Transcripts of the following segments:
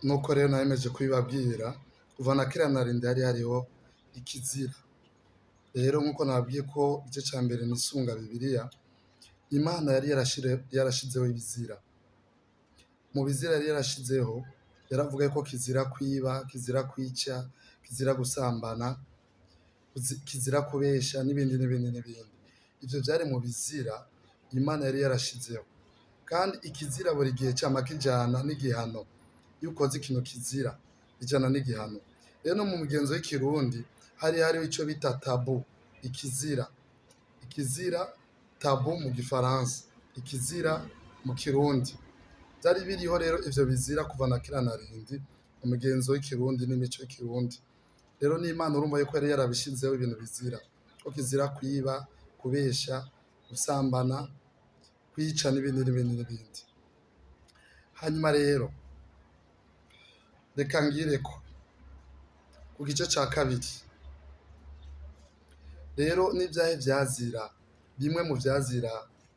nuko rero naremeje kubibabwira kuva na kera na rindi hari hariho ikizira. Rero nk'uko nababwiye ko igice ca mbere nisunga Bibiliya, Imana yari yarashizeho ibizira. Mu bizira yari yarashizeho, yaravuga ko kizira kwiba, kizira kwica, kizira gusambana, kizira kubesha n'ibindi n'ibindi n'ibindi. Ivyo vyari mu bizira Imana yari yarashizeho. Kandi ikizira buri gihe cama kijana n'igihano. Iyo ukoze ikintu kizira bijana n'igihano. Rero no mu migenzo y'ikirundi hari hariho ico bita tabu, ikizira. Ikizira, tabu mu gifaransa, ikizira mu kirundi. Vyari biriho rero ivyo bizira kuva na kera na rindi mu migenzo y'ikirundi n'imico y'ikirundi. Rero n'Imana urumva yuko yari yarabishizeho ibintu bizira. Ko kizira kwiba, kubesha, gusambana, kwica n'ibindi n'ibindi n'ibindi. Hanyuma rero reka ngireko ku gice ca kabiri. Rero n'ivyahe vyazira, bimwe mu vyazira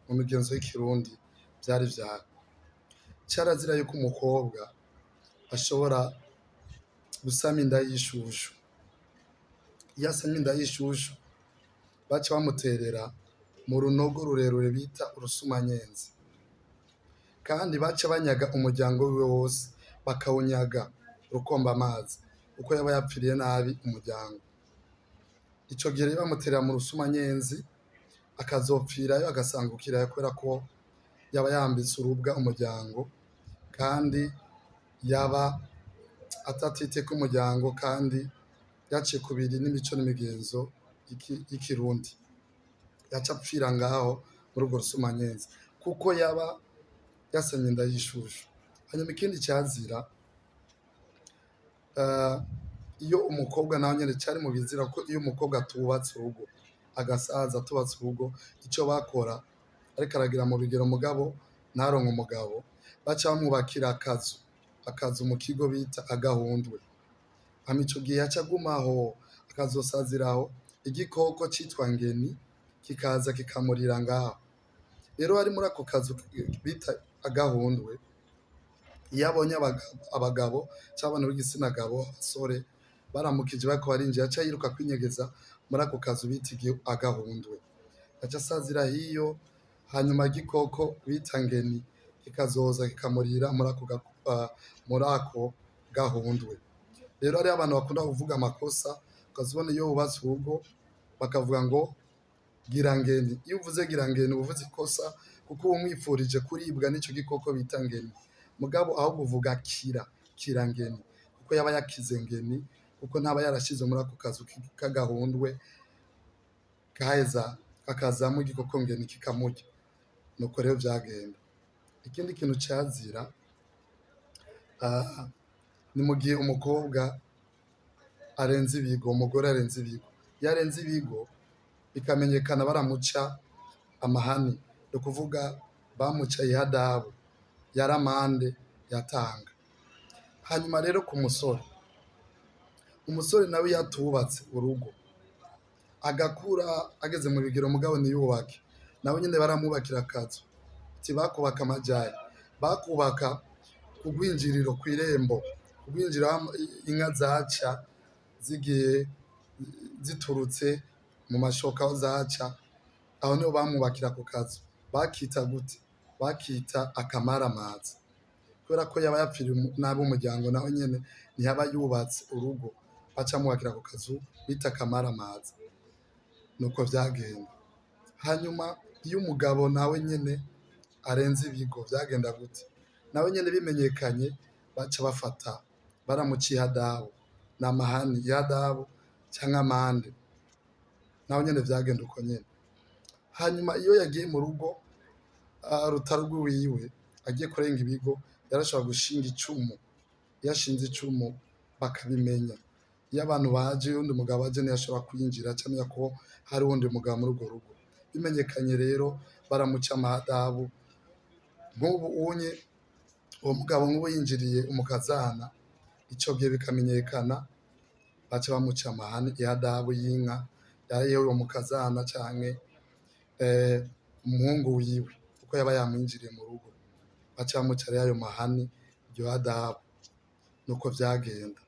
mu migenzo y'ikirundi vyari vyahe. Carazira yuko umukobwa ashobora gusama inda y'ishushu. Iyo asamye inda y'ishushu baca bamuterera mu runogo rurerure bita urusumanyenzi. Kandi baca banyaga umuryango wiwe wose, bakawunyaga rukomba amazi kuko yaba yapfiriye nabi umuryango. Ico gihe rero bamuterera mu rusumanyenzi, akazopfirayo agasangukirayo kubera ko yaba yambitse urubwa umuryango, kandi yaba atatiteka umuryango, kandi yaciye kubiri n'imico n'imigenzo y'ikirundi. Yaca apfira ngaho muri urwo rusumanyenzi kuko yaba yasamye inda y'ishushu. Hanyuma ikindi cazira, iyo umukobwa nawe nyene cari mu bizira ko iyo umukobwa atubatse urugo, agasaza atubatse urugo, ico bakora ariko aragira mu bigero mugabo ntaronke umugabo, baca bamwubakira akazu mu kigo bita agahundwe. Hama ico gihe yaca agumaho, akazosaziraho, igikoko citwa ngeni kikaza kikamurira ngaho. Rero ari muri ako kazu bita agahundwe, iyo abonye abagabo canke abantu b'igitsina gabo, abasore baramukije bariko barinjira, aca yiruka kwinyegeza muri ako kazu bita agahundwe. Aca asazira hiyo, hanyuma igikoko bita ngeni kikazoza kikamurira muri ako gahundwe. Rero hariho abantu bakunda kuvuga amakosa, ukazibona iyo wubatse urugo bakavuga ngo gira ngeni. Iyo uvuze gira ngeni uba uvuze ikosa kuko uba umwifurije kuribwa n'ico gikoko bita ngeni. Mugabo ahubwo uvuga kira ngeni kuko yaba yakize ngeni, kuko ntaba yarashize muri ako kazu k'agahundwe, gaheza kakazamwo igikoko ngeni kikamurya. Nuko rero vyagenda. Ikindi kintu cazira, ni mu gihe umukobwa arenze ibigo, umugore arenze ibigo. Iyo arenze ibigo bikamenyekana baramuca amahani, ni ukuvuga bamuca ihadabu, yari amande yatanga. Hanyuma rero ku musore, umusore nawe iyo atubatse urugo agakura ageze mu bigero mugabo ntiyubake, nawe nyene baramwubakira akazu. Bakubaka amajayi, bakubaka ku rwinjiriro, kw'irembo, ku rwinjiriro aho inka zaca zigiye ziturutse mu mashoka aho zaca, aho niho bamwubakira ako kazu. Bakita gute? Bakita akamaramaza, kubera ko yaba yapfiriye nabi umuryango, nawe nyene ntiyaba yubatse urugo, baca bamwubakira ako kazu bita akamaramaza. Nuko vyagenda. Hanyuma iyo umugabo nawe nyene arenze ibigo vyagenda gute? Nawe nyene bimenyekanye baca bafata baramuca ihadabu, ni amahani, ihadabu canke amande. Nawe nyene vyagenda uko nyene. Hanyuma iyo yagiye mu rugo rutari urwiwe, agiye kurenga ibigo, yarashobora gushinga icumu. Iyo ashinze icumu bakabimenya. Iyo abantu baje, uwundi mugabo aje ntiyashobora kwinjira, camenya ko hari uwundi mugabo muri urwo rugo. Bimenyekanye rero baramuca amahadabu. Nk'ubu unye uwo mugabo nk'ubu yinjiriye umukazana, ico gihe bikamenyekana, baca bamuca amahani, ihadabu y'inka yariye uwo mukazana canke umuhungu wiwe, kuko yaba yamwinjiriye mu rugo. Baca bamuca rero ayo mahani, iryo hadabu. nuko vyagenda.